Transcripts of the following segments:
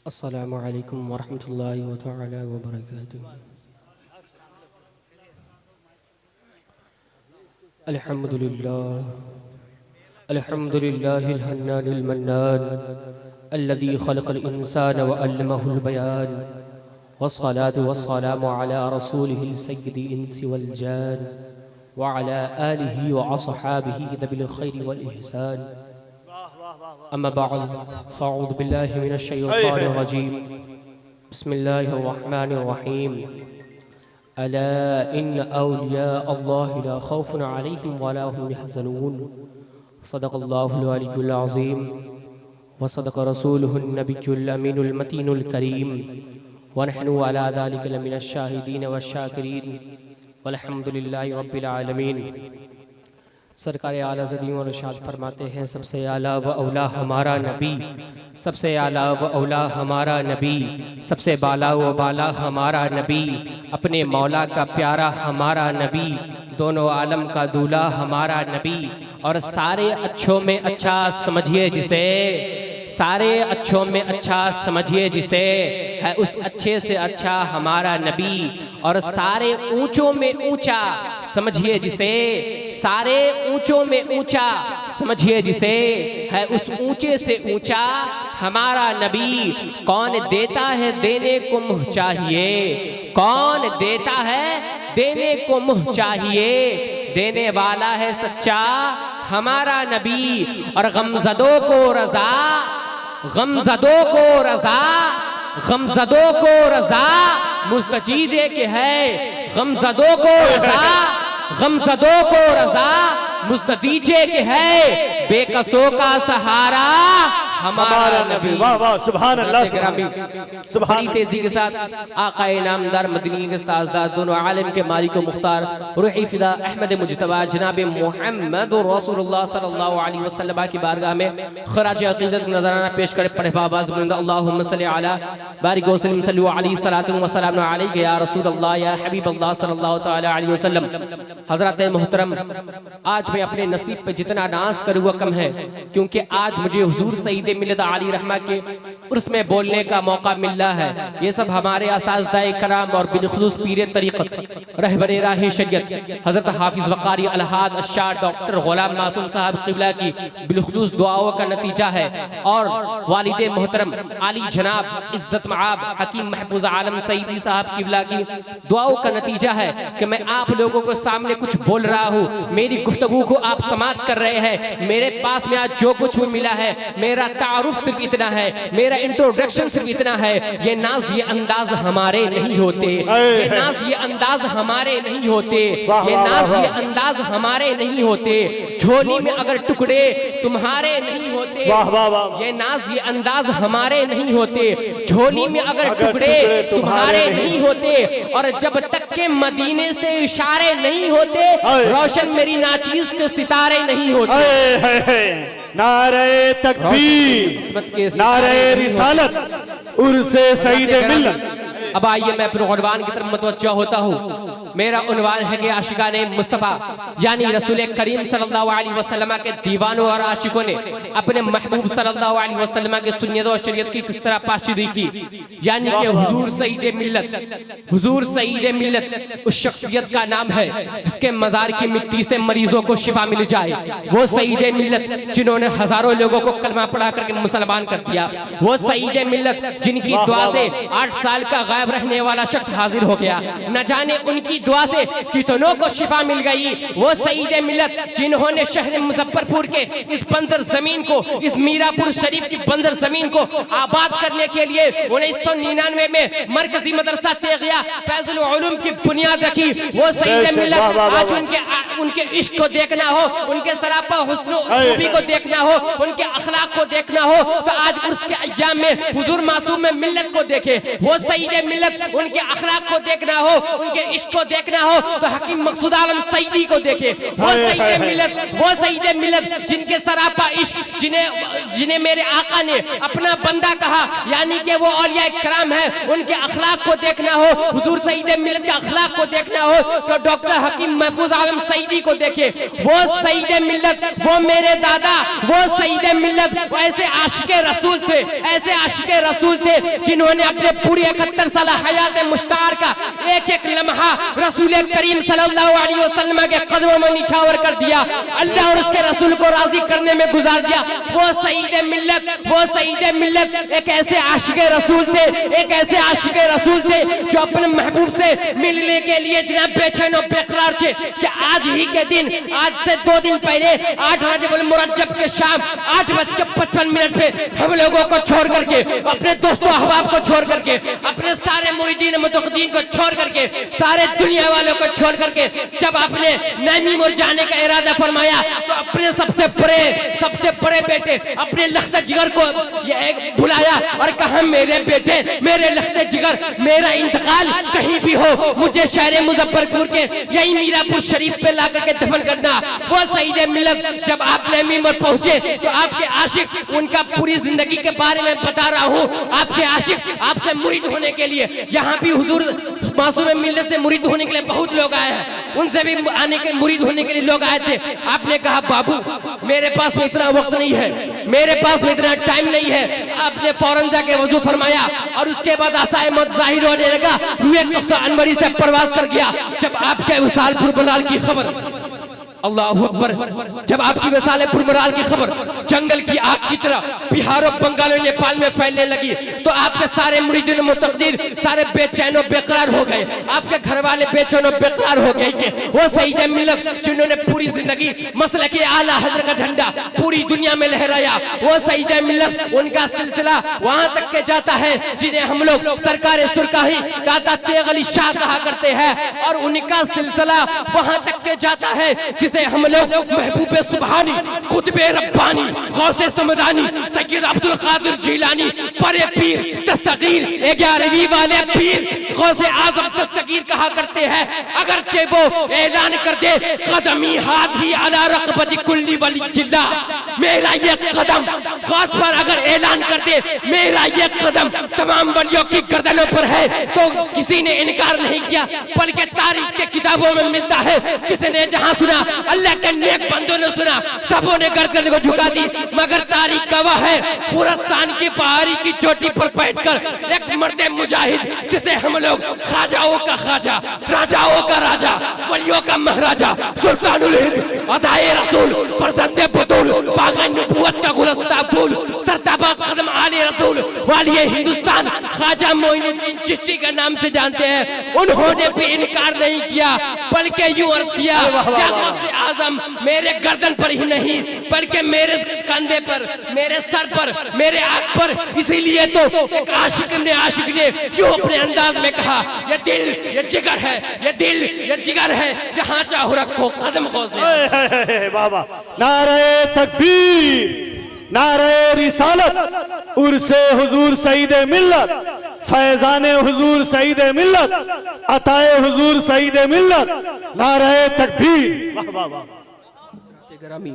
अस्सलामु अलैकुम वरहमतुल्लाहि तआला व बरकातुहू। अल्हम्दुलिल्लाहिल हन्नानिल मन्नान अल्लज़ी खलक़ल इंसान व अल्लमहुल बयान वस्सलातु वस्सलामु अला रसूलिहिल सय्यिदिल इंसि वल जान व अला आलिहि व अस्हाबिहि ज़िल खैरि वल इहसान। अम्मा बअद फ़अऊज़ु बिल्लाहि मिनश शैतानिर रजीम। बिस्मिल्लाहिर रहमानिर रहीम। अला इन्न औलिया अल्लाहि ला खौफुन अलैहिम वला हुम यहज़नून। सदक़ल्लाहुल अलियुल अज़ीम व सदक़ रसूलुहुन नबियुल अमीनुल मतीनुल करीम व नहनु अला ज़ालिका लमिनश शाहिदीन वश्शाकिरीन वल्हम्दुलिल्लाहि रब्बिल आलमीन। सरकार आला ज़दीन और इरशाद फरमाते हैं, सबसे आला व औला हमारा नबी, सबसे आला व औला हमारा नबी, सबसे बाला व बाला हमारा नबी, अपने मौला का प्यारा हमारा नबी, दोनों आलम का दूल्हा हमारा नबी। और सारे अच्छों में अच्छा समझिए जिसे, सारे अच्छों में अच्छा समझिए जिसे, है उस अच्छे से अच्छा हमारा नबी। और सारे ऊंचों में ऊंचा समझिए जिसे, सारे ऊंचों में ऊंचा समझिए जिसे, है उस ऊंचे से ऊंचा हमारा नबी। कौन देता है देने को मुँह चाहिए, कौन देता है देने को मुँह चाहिए, देने वाला है सच्चा हमारा नबी। और गमज़दों को रज़ा, गमज़दों को रज़ा, गमज़दों को रज़ा मुस्तजीदे के है, गमज़दों को रज़ा, गमज़दों को रज़ा मुस्तदीजे के है, बेकसों का सहारा हमारा नबी। वाह वाह सुभान अल्लाह सुभान तेजी के साथ आकाए नामदार मदनी के ताजदार दोनों आलम के मालिक मुख्तार रूही फिदा अहमद मुजतबा जनाब मोहम्मद रसूलुल्लाह सल्लल्लाहु अलैहि वसल्लम की बारगाह में खराज अकीदत नजराना पेश करे। पढ़े बाबाज बुलंद अल्लाहुम्मा सल्ली अला बारिक वसल्लम सल्लु अलैहि सलातु व सलाम अलैका या रसूलल्लाह या हबीबल्लाह सल्लल्लाहु तआला अलैहि वसल्लम। हजरत मोहतरम, आज मैं अपने नसीब पे जितना नाज करूँ वो कम है, क्योंकि आज मुझे हुजूर सईद मिल्लत आली रहमा के उर्स में बोलने का मौका मिल रहा है। ये सब हमारे असातिज़ाए कराम और बिलखुसूस पीरे तरीक़त रहबरे राहे शरीयत हजरत हाफिज वक़ारी अलहाद अशार डॉक्टर गुलाम मासूम साहब क़िबला की बिलखुसूस दुआओं का नतीजा है। और वालिदे मोहतरम आली जनाब इज्जत मआब हकीम महफूज आलम सईदी साहब क़िबला की दुआओं का नतीजा है कि मैं आप लोगों के सामने कुछ बोल रहा हूँ, मेरी गुफ्तगू को आप समात कर रहे हैं। मेरे पास में आज जो कुछ भी मिला है, मेरा तारुफ सिर्फ इतना है, मेरा इंट्रोडक्शन सिर्फ इतना है। ये नाज ये अंदाज हमारे नहीं होते, ये नाज ये अंदाज हमारे नहीं होते, ये नाज ये अंदाज हमारे नहीं होते। झोली में अगर टुकड़े तुम्हारे नहीं होते, ये नाज ये अंदाज हमारे नहीं होते। झोली में अगर टुकड़े तुम्हारे नहीं होते, और जब तक के मदीने से इशारे नहीं होते, रोशन मेरी नाचीज के सितारे नहीं होते। नारे तकबीर, नारे रिसालत, उर्से सईदे मिल्लत। अब आइए मैं अपने उन्वान की तरफ मुतवज्जह होता हूँ। मेरा उन्वान है कि आशिकाने मुस्तफ़ा यानी रसूल करीम सल्लल्लाहु अलैहि वसल्लम के दीवानों और आशिकों ने अपने महबूब सल्लल्लाहु अलैहि वसल्लम के सुन्नत और शरीयत की किस तरह पाशीदी की। यानी कि हुजूर सईदे मिल्लत, हुजूर सईदे मिल्लत उस शख्सियत का नाम है जिसके मज़ार की मिट्टी से मरीजों को शिफा मिल जाए। वो सईदे मिल्लत जिन्होंने हजारों लोगों को कलमा पढ़ा करके मुसलमान कर दिया। वो सईदे मिल्लत जिनकी दुआ से 8 साल का गायब रहने वाला शख्स हाजिर हो गया। न जाने उनकी दुआ से कितनों को शिफा मिल गई। वो सईदे मिल्लत जिन्होंने शहर मुजफ्फरपुर के इस बंजर जमीन को, इस मीरापुर शरीफ की बंजर जमीन को आबाद करने के लिए 1999 में मरकजी मदरसा तेगिया फैजुल उलूम की बुनियाद रखी। वो सईदे मिल्लत आज उनके इश्क को देखना हो, उनके सरापा हुस्न खूबी को देखना हो, उनके अखलाक को देखना हो, तो आज उसके अय्याम में हुजूर मासूम में मिल्लत को देखे। वो सईदे मिल्लत उनके अखलाक को देखना हो, उनके इश्क को देखना हो, तो हकीम मकसूद आलम सईदी को देखे। वो सईदे मिल्लत, वो सईदे मिल्लत जिनके सरापा इश्क, जिन्हें मेरे आका ने अपना बंदा कहा, यानी कि वो औलिया कराम है, उनके अखलाक को देखना हो, हुजूर सईदे मिल्लत के अखलाक को देखना हो, तो डॉक्टर हकीम महफूज आलम सईदी सईदी को देखे, वो सईद मिल्लत, वो मेरे दादा, वो सईद मिल्लत, ऐसे आशिके रसूल थे, ऐसे आशिके रसूल थे जिन्होंने अपने पूरी 71 साल हयात मुश्तार का एक एक लम्हा रसूल करीम सल्लल्लाहु अलैहि वसल्लम के कदमों में निछावर कर दिया, अल्लाह और उसके रसूल को राजी करने में गुजार दिया। वो सईद मिल्लत, वो सईद मिल्लत एक ऐसे आशिके रसूल थे, एक ऐसे आशिके रसूल थे जो अपने महबूब से मिलने के लिए इतना बेचैन और बेकरार थे कि आज ही के दिन, आज से 2 दिन पहले 8 रजब मुरज्जब के शाम 8:55 पे हम लोगों को छोड़ करके, अपने दोस्तों अहबाब को छोड़ करके, अपने सारे मुरीदीन मुतक़द्दीन को छोड़ करके, सारे दुनिया वालों को छोड़ करके जब आपने नईमी मोर जाने का इरादा फरमाया तो अपने सबसे बड़े बेटे अपने लख्त जिगर को बुलाया और कहा मेरे बेटे, मेरे लख्त जिगर, मेरा इंतकाल कहीं भी हो मुझे शहर मुजफ्फरपुर के यही मीरापुर शरीफ पे ला करके दफन करना। वो सईद मिल्लत जब आप नईमी मोर पहुंचे तो आपके आशिक, उनका पूरी जिंदगी के बारे में बता रहा हूँ, आपके आशिक आपसे मुरीद होने के लिए, यहाँ भी हुजूर मासूम मिल्लत से मुरीद होने के लिए बहुत लोग आए हैं, उनसे भी आने के मुरीद होने के लिए लोग आए थे। आपने कहा बाबू मेरे पास में इतना वक्त नहीं है, मेरे पास में इतना टाइम नहीं है। आपने फौरन जाके वजू फरमाया और उसके बाद आसाए मत जाहिर होने लगा, रूए कफ्सा अनवरी से परवाज कर गया। जब आपके विशाल पुरबलाल की खबर, अल्लाहु अकबर, जब आपकी विशाल पुरबलाल की खबर जंगल की आग की तरह बिहार और बंगाल और नेपाल में फैलने लगी तो आपके सारे मुरीदीन मुतक़द्दीन सारे बेचैन और बेकरार हो गए, आपके घर वाले बेचैन और बेकरार हो गए कि वो सईद मिल्लत जिन्होंने पूरी जिंदगी मसलक के आला हज़रत का झंडा पूरी दुनिया में लहराया, वो सईद मिल्लत, उनका सिलसिला वहां तक के जाता है जिन्हें हम लोग सरकार सुरकाही दाता तेग अली शाह कहा करते हैं, और उनका सिलसिला वहां तक के जाता है जिसे हम लोग महबूबे सुबहानी, कुतुबे रब्बानी, गौसे समदानी, सैयद अब्दुल कादिर जिलानी, परे पीर दस्तगीर 11वीं वाले पीर गौसे आजम दस्तगीर कहा करते हैं। अगर चे वो ऐलान कर दे कदमी हाथी अला रक़बती कुल्ली वली जिल्ला, मेरा ये कदम गौस पर अगर ऐलान कर दे मेरा ये कदम तमाम वलियों की गर्दनों पर है तो किसी ने इनकार नहीं किया, बल्कि तारीख के किताबों में मिलता है जिसने जहां सुना अल्लाह के नेक बंदों ने सुना, सबों ने गर्दन को झुका दी, मगर तारीख गवाह है खुरासान की पहाड़ी की चोटी पर बैठकर एक मर्दे मुजाहिद जिसे हम लोग ख्वाजाओं का ख्वाजा, राजाओं का राजा, वलियों का महाराजा, सुल्तानुल हिंद, अदाए रसूल, फरजंदे बतूल, बाग़े नबूवत का गुलस्ता फूल, सरताबा कदम आले रसूल वालिए हिंदुस्तान ख्वाजा मोइनुद्दीन चिश्ती के नाम से जानते हैं। उन्होंने भी इनकार नहीं किया, बल्कि यूं अर्ज किया आजम मेरे गर्दन पर ही नहीं बल्कि मेरे कंधे पर, मेरे सर पर, मेरे आंख पर। इसीलिए तो एक आशिक ने क्यों अपने अंदाज में कहा ये दिल ये जिगर है, ये दिल ये जिगर है, जहां चाहो रखो कदम खोसे। बाबा नारे तकबीर, नारे रिसालत, उर्से हुजूर सईद मिल्लत, फैजाने हुजूर सईद मिल्लत, अताए हुजूर सईद मिल्लत, नारे तकबीर। ग्रामी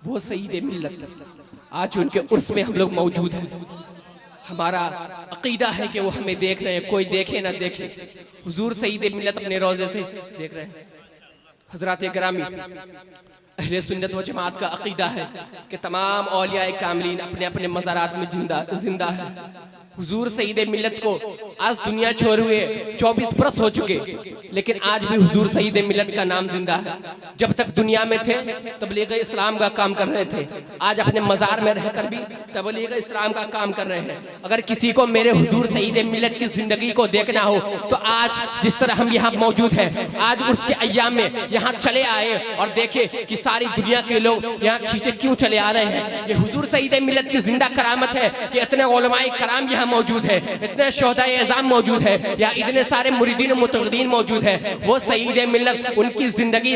वो सईद मिल्लत आज उनके उर्स में हम लोग मौजूद हैं। हमारा अकीदा है कि वो हमें देख रहे हैं, कोई देखे ना देखे, हुजूर सईद मिल्लत अपने रोजे से देख रहे हैं। हजरात ग्रामी अहले सुन्नत व जमात का अकीदा है कि तमाम औलिया कामिलीन अपने अपने मज़ारात में जिंदा है। हुजूर सईद मिल्लत को आज दुनिया छोड़ हुए 24 बरस हो चुके, लेकिन आज भी हुजूर सईद मिल्लत का नाम जिंदा है। जब तक दुनिया में थे तबलीग इस्लाम का काम कर रहे थे, आज अपने मज़ार में रहकर भी तबलीग इस्लाम का काम कर रहे हैं। अगर किसी को मेरे हुजूर सईद मिल्लत की जिंदगी को देखना हो तो आज जिस तरह हम यहाँ मौजूद हैं, आज उसके अय्याम में यहाँ चले आए और देखे कि सारी दुनिया के लोग यहाँ खींचे क्यों चले आ रहे हैं। ये हुजूर सईद मिल्लत की जिंदा करामत है कि इतने उलमाए कराम यहाँ मौजूद है, इतने शोहदाए एज़ाम मौजूद है, या इतने सारे मुरीदीन मुतक़द्दीन मौजूद है। वो सईद मिल्लत उनकी जिंदगी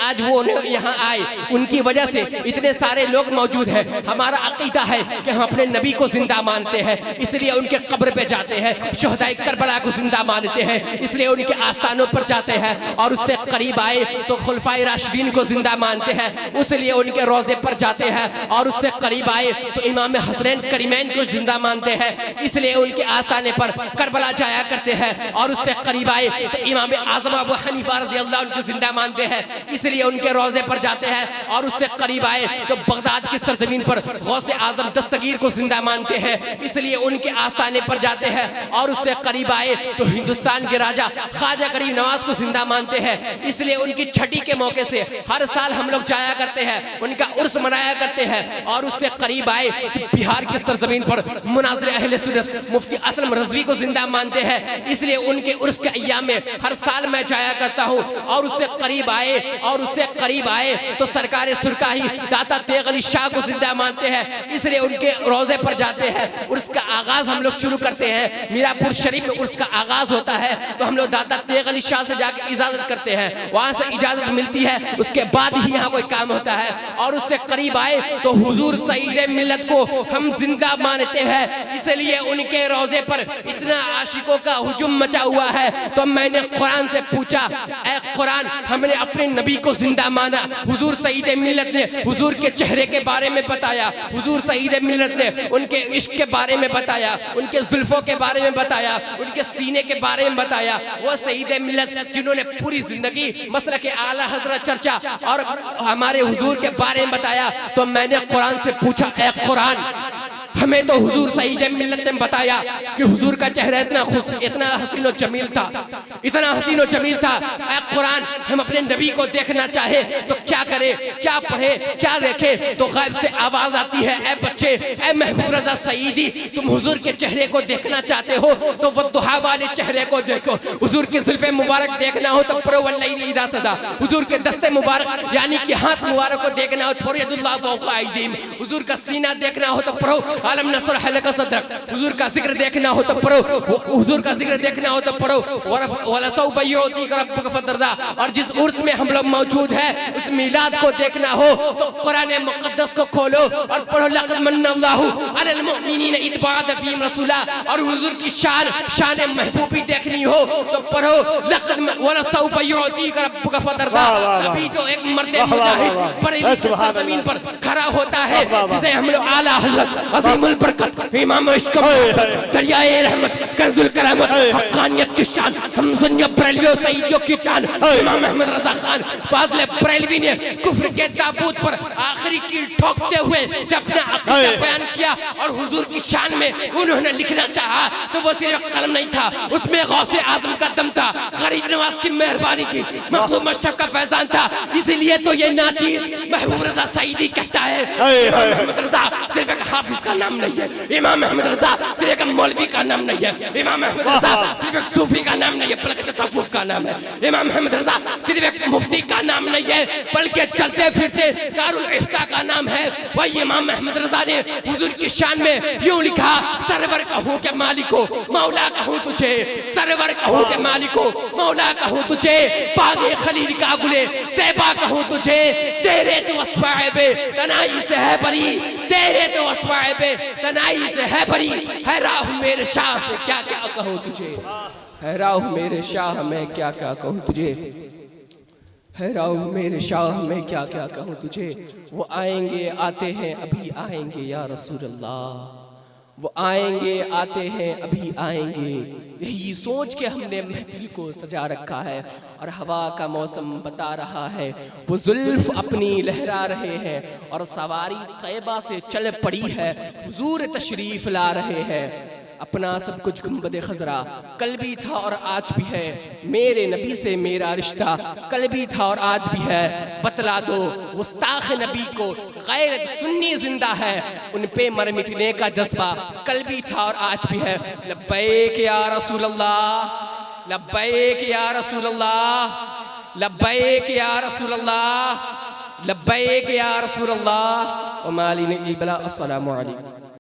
आज वो यहाँ आए, उनकी वजह से इतने सारे लोग मौजूद हैं। हमारा अकीदा है कि हम अपने नबी को जिंदा मानते हैं, इसलिए उनके कब्र पे जाते हैं। शोहदाए करबला को जिंदा मानते हैं, इसलिए उनके आस्थानों पर जाते हैं। और उससे करीब आए तो खुलफाए राशिदीन को जिंदा मानते हैं, इसलिए उनके रोजे पर जाते हैं। और उससे करीब आए तो इमाम हसनैन करीमैन को जिंदा मानते हैं, इसलिए उनके आस्थाने पर करबला जाया करते हैं। और उससे उससे करीब आए तो इमाम आज़म अबू हनीफा रज़ी अल्लाह उनको जिंदा मानते हैं, इसलिए उनके रोजे पर जाते हैं। और उससे करीब आए तो बगदाद की सरजमीन पर गौसे आज़म दस्तगीर को जिंदा मानते हैं, इसलिए उनके आस्थाने पर जाते हैं। और उससे करीब आए तो हिंदुस्तान के राजा ख्वाजा गरीब नवाज को जिंदा मानते हैं, इसलिए उनकी छठी के मौके से हर साल हम लोग जाया करते हैं, उनका उर्स मनाया करते हैं। और उससे करीब आए तो बिहार की सरजमीन पर मुनाज़िर अहले सुन्नत मुफ्ती असलम रज़वी को जिंदा मानते हैं, इसलिए उनके उर्स के अय्याम में हर साल मैं जाया करता हूँ। और उससे करीब आए तो सरकार सुरकाही दाता तेग अली शाह को जिंदा मानते हैं, इसलिए उनके रोजे पर जाते हैं। उर्स का आगाज हम लोग शुरू करते हैं, मीरापुर शरीफ में उर्स का आगाज होता है तो हम लोग दाता तेग अली शाह से जाकर इजाजत करते हैं, वहां से इजाजत मिलती है, उसके बाद ही यहाँ कोई काम होता है। और उससे करीब आए तो हुजूर सईद मिल्लत को हम जिंदा मानते हैं, इसलिए उनके रोजे पर इतना आशिकों का हुजूम मचा हुआ है। तो मैंने कुरान से पूछा, ऐ कुरान, हमने अपने नबी को जिंदा माना, हुजूर सईद मिल्लत ने हुजूर के चेहरे के बारे में बताया, हुजूर सईद मिल्लत ने उनके इश्क के बारे में बताया, उनके जुल्फों के बारे में बताया, उनके सीने के बारे में बताया। वो सईद मिल्लत जिन्होंने पूरी जिंदगी मसलक आला हजरत चर्चा और हमारे हुजूर के बारे में बताया। तो मैंने कुरान से पूछा, ऐ कुरान, हमें तो हुजूर सईद मिल्लत ने बताया कि हुजूर का चेहरा इतना हसीन और जमील था, इतना हसीन और जमील था। ऐ कुरान, हम अपने नबी को देखना चाहे तो क्या करे, क्या पढ़े, क्या देखे? तो गैब से आवाज आती है, ऐ बच्चे, ऐ महबूब रजा सईदी, तुम हुजूर के चेहरे को देखना चाहते हो तो वो दुहा वाले चेहरे को देखो। हुजूर की जुल्फे मुबारक देखना हो तो पढ़ो वल्लैली इज़ा सजा। हुजूर के दस्ते मुबारक यानी कि हाथ मुबारक को देखना हो तो पढ़ो यदुल्लाह फौका अयदीहिम। हुजूर का सीना देखना हो तो पढ़ो आलम नसर हलका सदरक। हुजूर का जिक्र देखना हो तो पढ़ो, हुजूर का जिक्र देखना हो तो पढ़ो वला सौफा युअतीका रब्बुका फतरदा। और जिस उर्स में हम लोग मौजूद है उस मिलाद को देखना हो तो कुरान मुकद्दस को खोलो और पढ़ो, लक़द मन्नल्लाहु अलल मुमिनीना इज़ बअथ फ़ीहिम रसूला। और हुजूर की शान महबूबी देखनी हो तो पढ़ो, लक़द वला सौफा युअतीका रब्बुका फतरदा। अभी तो एक मर्द मुजाहिद बरेली की सरजमीन पर खड़ा होता है, जिसे हम लोग आला हज़रत अज़ीमुल बरकत इमाम इश्क़ दरियाए रहमत कंजुल करामत हक़ानियत की शान हम सुन्नी बरेलवियों सईदियों की शान इमाम अहमद रज़ा खान फाज़िल बरेलवी ने कुफ्र के ताबूत पर आखिरी कील ठोकते हुए जब अपना अक़ीदा बयान किया और हुजूर की शान में उन्होंने लिखना चाहा तो वो सिर्फ कलम नहीं था, उसमें गौसे आज़म का दम था, गरीब नवाज की मेहरबानी की, मखदूम अशरफ का फैज़ान था। इसीलिए तो ये नाचीज़ महबूब रज़ा सईदी कहता है, इमाम अहमद रज़ा सिर्फ एक हाफिज का नाम नहीं है, इमाम अहमद रज़ा सिर्फ एक मौलवी का नाम नहीं है, इमाम अहमद रज़ा सिर्फ एक सूफी का नाम नहीं है बल्कि तसव्वुफ का नाम है, इमाम अहमद रज़ा सिर्फ एक मुफ्ती का नाम नहीं है बल्कि चलते फिरते दारुल इफ्ता का नाम है। वही इमाम अहमद रज़ा ने हुजूर की शान में यूं लिखा, सरवर कहूँ के मालिको मौला कहूँ तुझे, सरवर कहूँ के मालिको मौला कहूँ तुझे, पागे खलील का गुले ज़ेबा कहूँ तुझे, तेरे तो वस्फ़ाए तनाई से है बरी, तेरे तो वस्फ़ाए तनाई से है बरी, है राह मेरे शाह में क्या क्या कहूँ तुझे, है राह मेरे शाह में क्या क्या कहूँ तुझे, है राह मेरे शाह में क्या क्या कहूँ तुझे। वो आएंगे आते हैं अभी आएंगे या रसूल अल्लाह, वो आएंगे आते हैं अभी आएंगे, यही सोच के हमने महफिल को सजा रखा है। और हवा का मौसम बता रहा है, वो जुल्फ अपनी लहरा रहे हैं और सवारी तैयबा से चल पड़ी है, हुजूर तशरीफ ला रहे हैं। अपना सब कुछ गुंबद खजरा कल भी था और आज भी है, मेरे नबी से मेरा रिश्ता कल भी था और आज भी है, बतला दो गुस्ताख नबी को गैरत सुन्नी जिंदा है, उन पे मर मिटने का जज्बा कल भी था और आज भी है। लब्बैक या रसूल अल्लाह, लब्बैक या रसूल अल्लाह, लब्बैक या रसूल अल्लाह, लब्बैक या रसूल अल्लाह। व मालिन इल बला। अस्सलामु अलैकुम।